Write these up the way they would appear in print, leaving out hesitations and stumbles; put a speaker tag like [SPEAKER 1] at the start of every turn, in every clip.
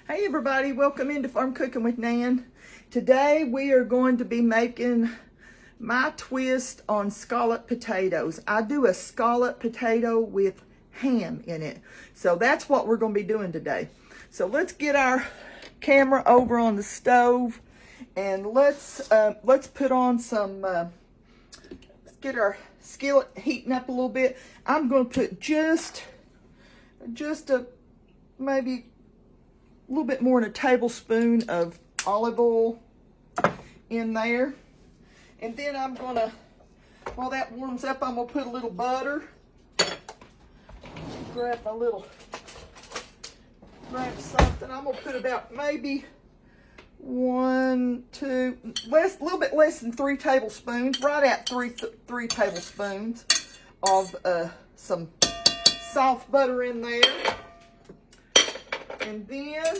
[SPEAKER 1] Hey everybody, welcome into Farm Cooking with Nan. Today we are going to be making my twist on scalloped potatoes. I do a scalloped potato with ham in it. So that's what we're going to be doing today. So let's get our camera over on the stove and let's put on some, let's get our skillet heating up a little bit. I'm going to put just maybe a little bit more than a tablespoon of olive oil in there. And then I'm gonna, while that warms up, I'm gonna put a little butter. Grab something. I'm gonna put about maybe a little bit less than 3 tablespoons, right at three tablespoons of some soft butter in there. And then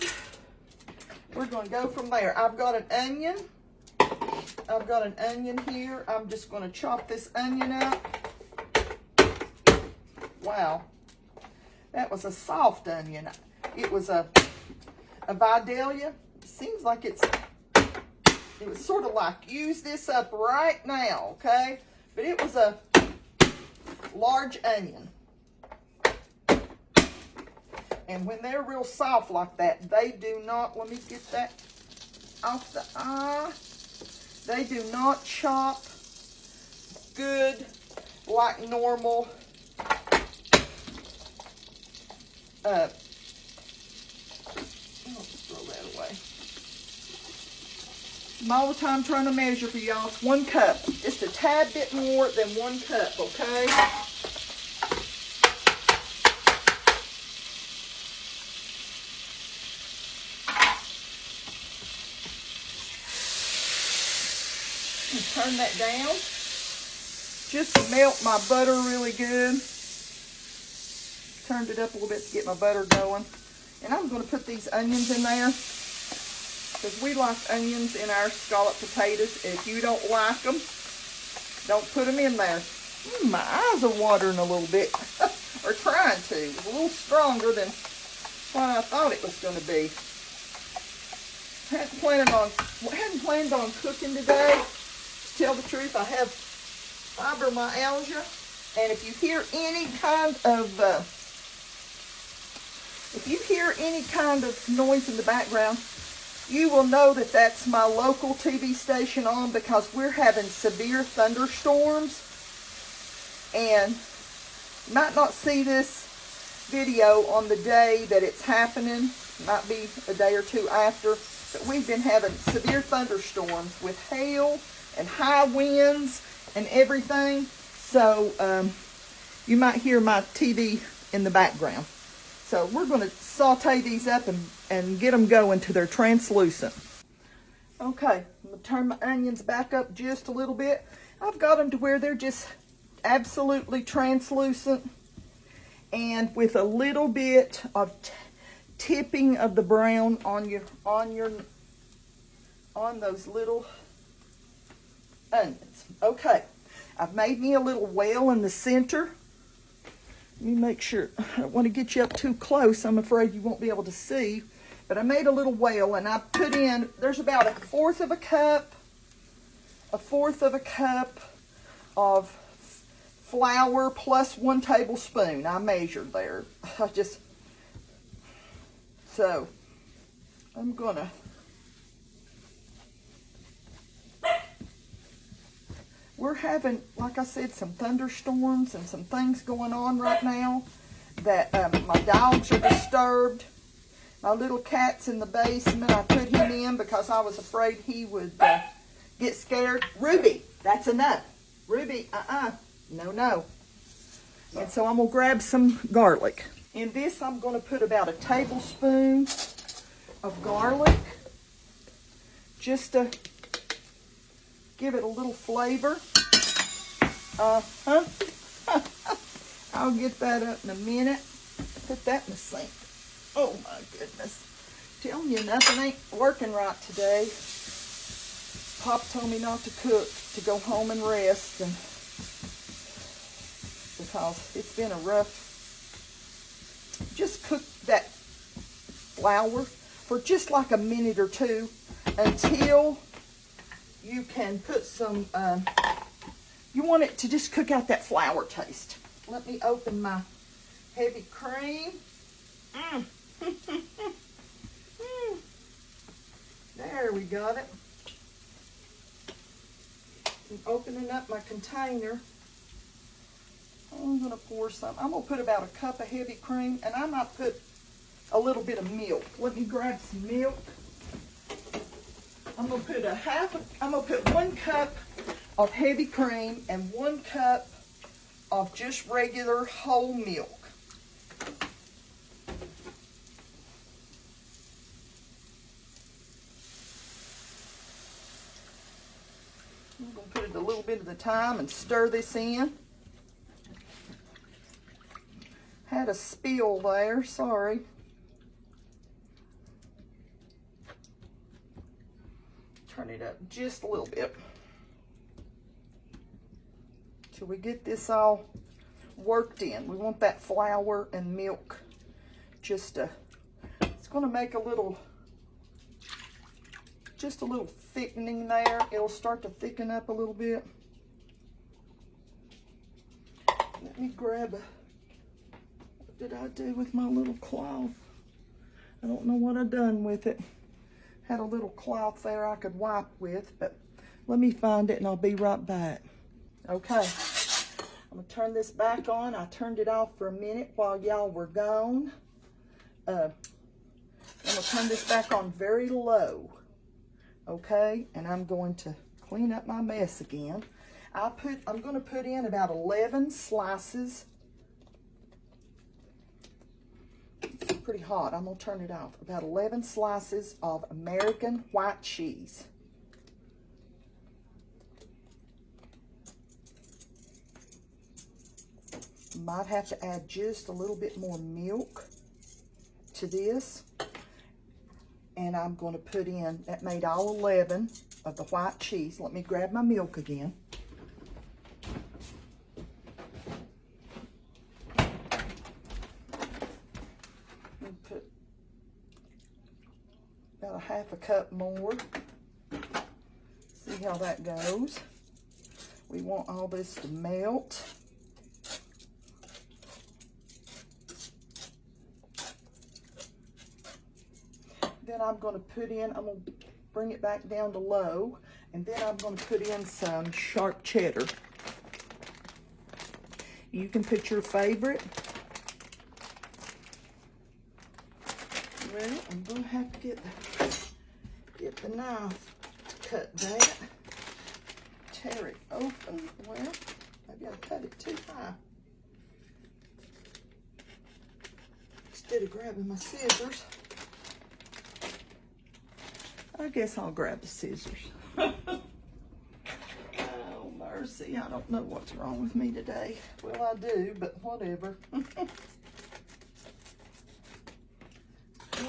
[SPEAKER 1] we're going to go from there. I've got an onion. Here. I'm just going to chop this onion up. Wow. That was a soft onion. It was a Vidalia. Seems like it was sort of like, use this up right now, okay? But it was a large onion. And when they're real soft like that, they do not, let me get that off the they do not chop good like normal let's throw that away. I'm all the time trying to measure for y'all. It's 1 cup. Just a tad bit more than 1 cup, okay? Turn that down just to melt my butter really good. Turned it up a little bit to get my butter going. And I'm going to put these onions in there because we like onions in our scalloped potatoes. If you don't like them, don't put them in there. My eyes are watering a little bit, or trying to. It's a little stronger than what I thought it was going to be. Hadn't planned on cooking today. Tell the truth, I have fibromyalgia, and if you hear any kind of noise in the background, you will know that that's my local TV station on, because we're having severe thunderstorms. And you might not see this video on the day that it's happening, might be a day or two after, but we've been having severe thunderstorms with hail and high winds and everything. So you might hear my TV in the background. So we're going to saute these up and get them going till they're translucent. Okay, I'm going to turn my onions back up just a little bit. I've got them to where they're just absolutely translucent, and with a little bit of tipping of the brown on those little onions. Okay, I've made me a little well in the center. Let me make sure. I don't want to get you up too close. I'm afraid you won't be able to see. But I made a little well, and I put in, there's about a fourth of a cup of flour plus 1 tablespoon. I measured there. So I'm gonna, we're having, like I said, some thunderstorms and some things going on right now that my dogs are disturbed. My little cat's in the basement. I put him in because I was afraid he would get scared. Ruby, that's enough. Ruby, no. And so I'm going to grab some garlic. In this, I'm going to put about a tablespoon of garlic just to give it a little flavor. I'll get that up in a minute. Put that in the sink. Oh my goodness. Telling you, nothing ain't working right today. Pop told me not to cook, to go home and rest, and because it's been a rough, just cook that flour for just like a minute or two until you can put some, you want it to just cook out that flour taste. Let me open my heavy cream. There, we got it. I'm opening up my container. I'm going to pour some. I'm going to put about a cup of heavy cream, and I might put a little bit of milk. Let me grab some milk. I'm going to put 1 cup of heavy cream and 1 cup of just regular whole milk. I'm going to put it a little bit at a time and stir this in. Had a spill there, sorry. Turn it up just a little bit till we get this all worked in. We want that flour and milk just it's going to make just a little thickening there. It'll start to thicken up a little bit. Let me grab what did I do with my little cloth? I don't know what I've done with it. Had a little cloth there I could wipe with, but let me find it and I'll be right back. Okay, I'm gonna turn this back on. I turned it off for a minute while y'all were gone. I'm gonna turn this back on very low. Okay, and I'm going to clean up my mess again. I'm gonna put in about 11 slices. It's pretty hot. I'm gonna turn it off. About 11 slices of American white cheese. Might have to add just a little bit more milk to this. And I'm going to put in, that made all 11 of the white cheese. Let me grab my milk again. And put about a half a cup more. See how that goes. We want all this to melt. Then I'm going to I'm going to bring it back down to low, and then I'm going to put in some sharp cheddar. You can put your favorite. Well, I'm going to have to get the knife to cut that. Tear it open. Well, maybe I cut it too high. Instead of grabbing my scissors. I guess I'll grab the scissors. Oh, mercy. I don't know what's wrong with me today. Well, I do, but whatever.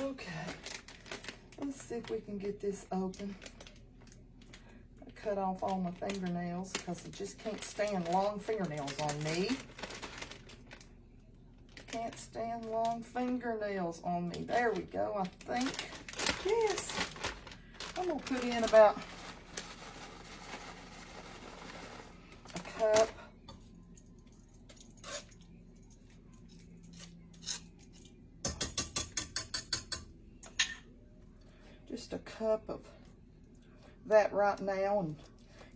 [SPEAKER 1] Okay. Let's see if we can get this open. I cut off all my fingernails because I just can't stand long fingernails on me. Can't stand long fingernails on me. There we go, I think. Yes. I'm going to put in about a cup. Just a cup of that right now and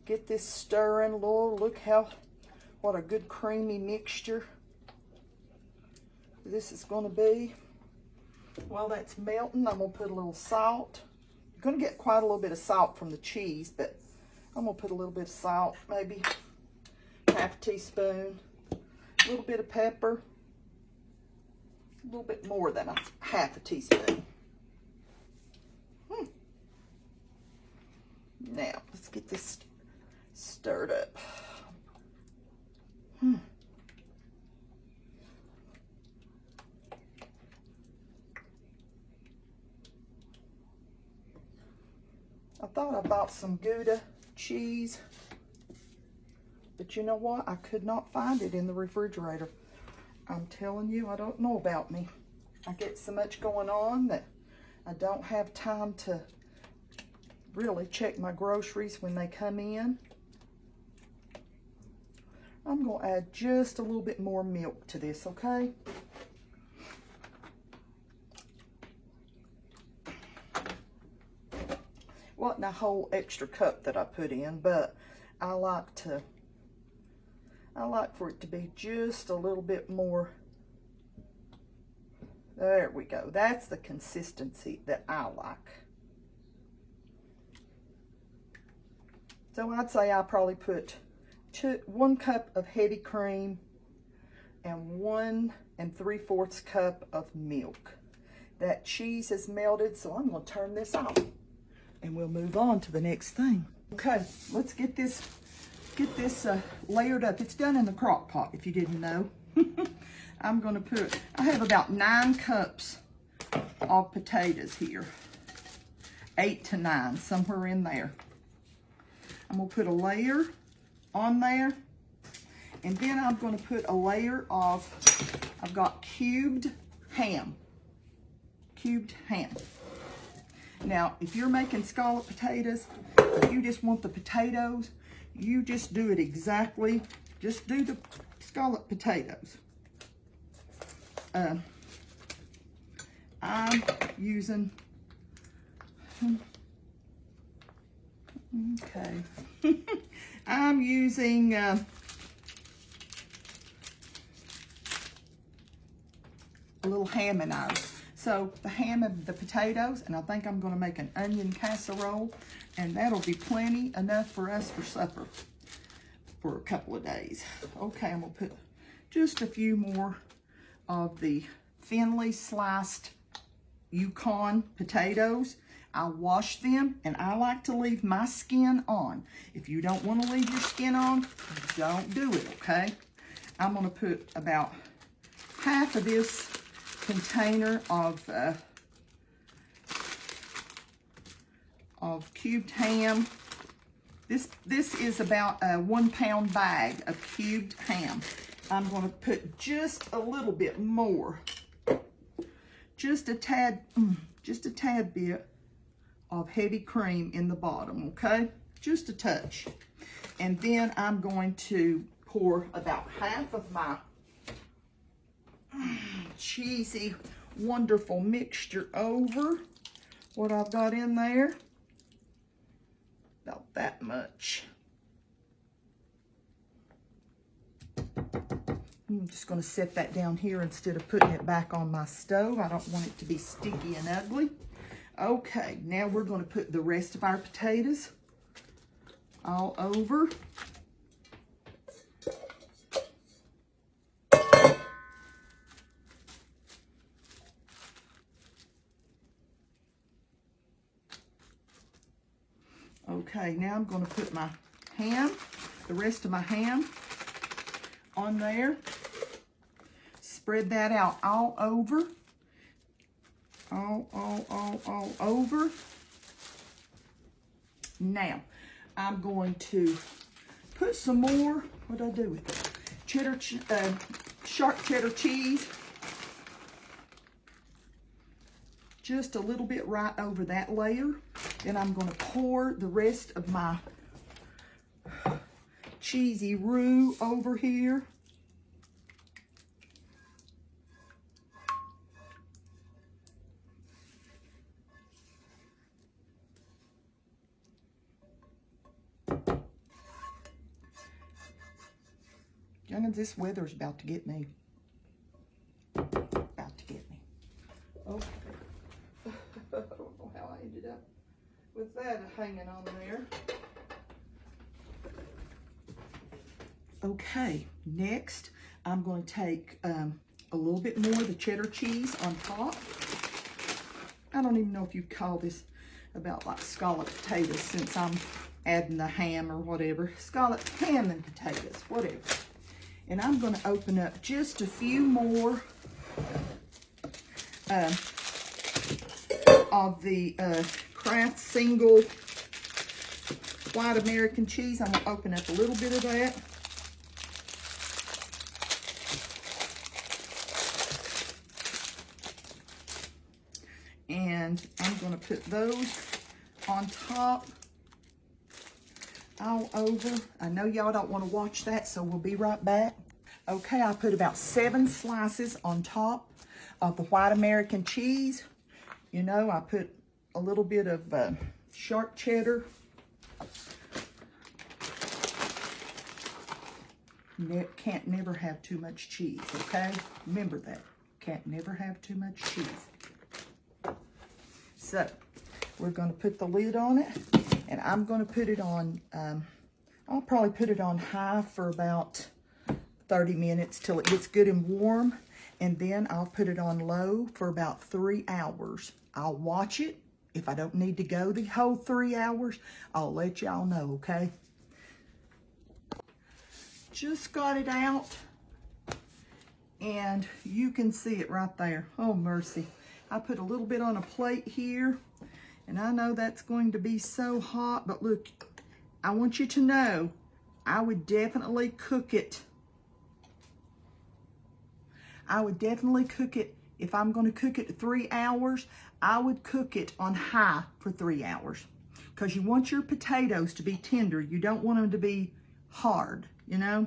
[SPEAKER 1] get this stirring. Lord, look what a good creamy mixture this is going to be. While that's melting, I'm going to put a little salt. Going to get quite a little bit of salt from the cheese, but I'm going to put a little bit of salt, maybe half a teaspoon, a little bit of pepper, a little bit more than a half a teaspoon. Now, let's get this stirred up. I thought I bought some Gouda cheese, but you know what? I could not find it in the refrigerator. I'm telling you, I don't know about me. I get so much going on that I don't have time to really check my groceries when they come in. I'm going to add just a little bit more milk to this, okay? Wasn't a whole extra cup that I put in, but I like for it to be just a little bit more. There we go. That's the consistency that I like. So I'd say I probably put 1 cup of heavy cream and 1 3/4 cup of milk. That cheese is melted, so I'm going to turn this off and we'll move on to the next thing. Okay, let's get this layered up. It's done in the crock pot, if you didn't know. I'm going to I have about 9 cups of potatoes here. 8 to 9, somewhere in there. I'm going to put a layer on there, and then I'm going to put a layer of, I've got cubed ham. Cubed ham. Now, if you're making scalloped potatoes, if you just want the potatoes, you just do it exactly, just do the scalloped potatoes. I'm using, okay, I'm using a little ham in ours. So the ham and the potatoes, and I think I'm going to make an onion casserole, and that'll be plenty enough for us for supper for a couple of days. Okay, I'm going to put just a few more of the thinly sliced Yukon potatoes. I wash them, and I like to leave my skin on. If you don't want to leave your skin on, don't do it, okay? I'm going to put about half of this container of cubed ham. This is about a 1 pound bag of cubed ham. I'm going to put just a little bit more, just a tad bit of heavy cream in the bottom, okay? Just a touch. And then I'm going to pour about half of my cheesy, wonderful mixture over what I've got in there. About that much. I'm just going to set that down here instead of putting it back on my stove. I don't want it to be sticky and ugly. Okay, now we're going to put the rest of our potatoes all over. Okay, now I'm going to put my ham, the rest of my ham, on there. Spread that out all over. All over. Now, I'm going to put some more, what did I do with it? Sharp cheddar cheese. Just a little bit right over that layer. Then I'm going to pour the rest of my cheesy roux over here. Youngins, this weather's about to get me. About to get me. Okay. I don't know how I ended up with that hanging on there. Okay, next I'm going to take a little bit more of the cheddar cheese on top. I don't even know if you'd call this about like scalloped potatoes since I'm adding the ham or whatever. Scalloped ham and potatoes, whatever. And I'm going to open up just a few more of the Kraft single white American cheese. I'm going to open up a little bit of that. And I'm put those on top all over. I know y'all don't want to watch that, so we'll be right back. Okay, I put about 7 slices on top of the white American cheese. You know, I put a little bit of sharp cheddar. Can't never have too much cheese, okay? Remember that. Can't never have too much cheese. So, we're going to put the lid on it, and I'm going to put it on, I'll probably put it on high for about 30 minutes till it gets good and warm, and then I'll put it on low for about 3 hours. I'll watch it. If I don't need to go the whole 3 hours, I'll let y'all know, okay? Just got it out, and you can see it right there. Oh, mercy. I put a little bit on a plate here, and I know that's going to be so hot, but look, I want you to know, I would definitely cook it. I would definitely cook it. If I'm going to cook it 3 hours, I would cook it on high for 3 hours, because you want your potatoes to be tender. You don't want them to be hard, you know.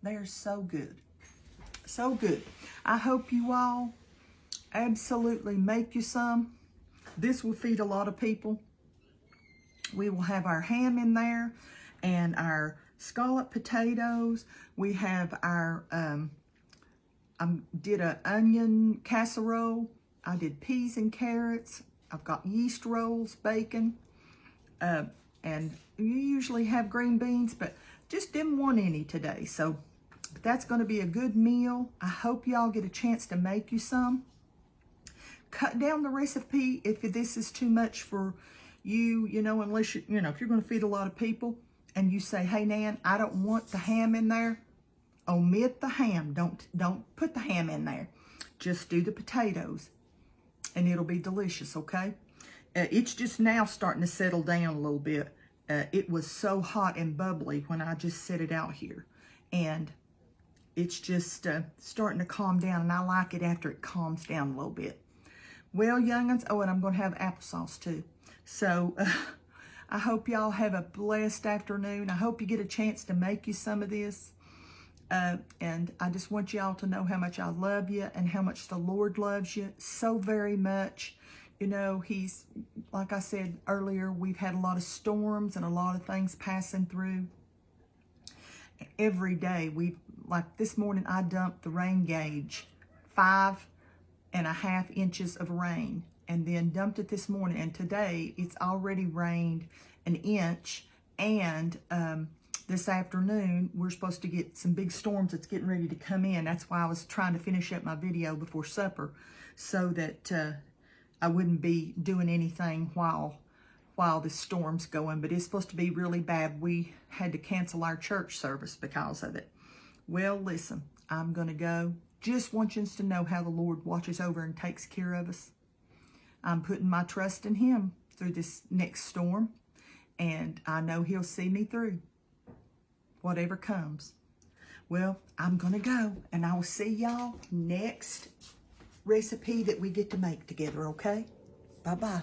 [SPEAKER 1] They're so good. So good. I hope you all absolutely make you some. This will feed a lot of people. We will have our ham in there and our scalloped potatoes. We have our, I did an onion casserole. I did peas and carrots. I've got yeast rolls, bacon, and you usually have green beans, but just didn't want any today. So but that's going to be a good meal. I hope y'all get a chance to make you some. Cut down the recipe if this is too much for you, you know, unless you know, if you're going to feed a lot of people and you say, hey, Nan, I don't want the ham in there. Omit the ham. Don't put the ham in there. Just do the potatoes and it'll be delicious, okay? It's just now starting to settle down a little bit. It was so hot and bubbly when I just set it out here. And it's just starting to calm down, and I like it after it calms down a little bit. Well, young'uns, oh, and I'm going to have applesauce too. So I hope y'all have a blessed afternoon. I hope you get a chance to make you some of this. And I just want y'all to know how much I love you and how much the Lord loves you so very much. You know, he's, like I said earlier, we've had a lot of storms and a lot of things passing through. Every day, like this morning, I dumped the rain gauge, 5.5 inches of rain, and then dumped it this morning. And today, it's already rained 1 inch. And this afternoon, we're supposed to get some big storms that's getting ready to come in. That's why I was trying to finish up my video before supper, so that I wouldn't be doing anything while the storm's going. But it's supposed to be really bad. We had to cancel our church service because of it. Well, listen, I'm going to go. Just want you to know how the Lord watches over and takes care of us. I'm putting my trust in him through this next storm, and I know he'll see me through whatever comes. Well, I'm going to go, and I will see y'all next recipe that we get to make together, okay? Bye-bye.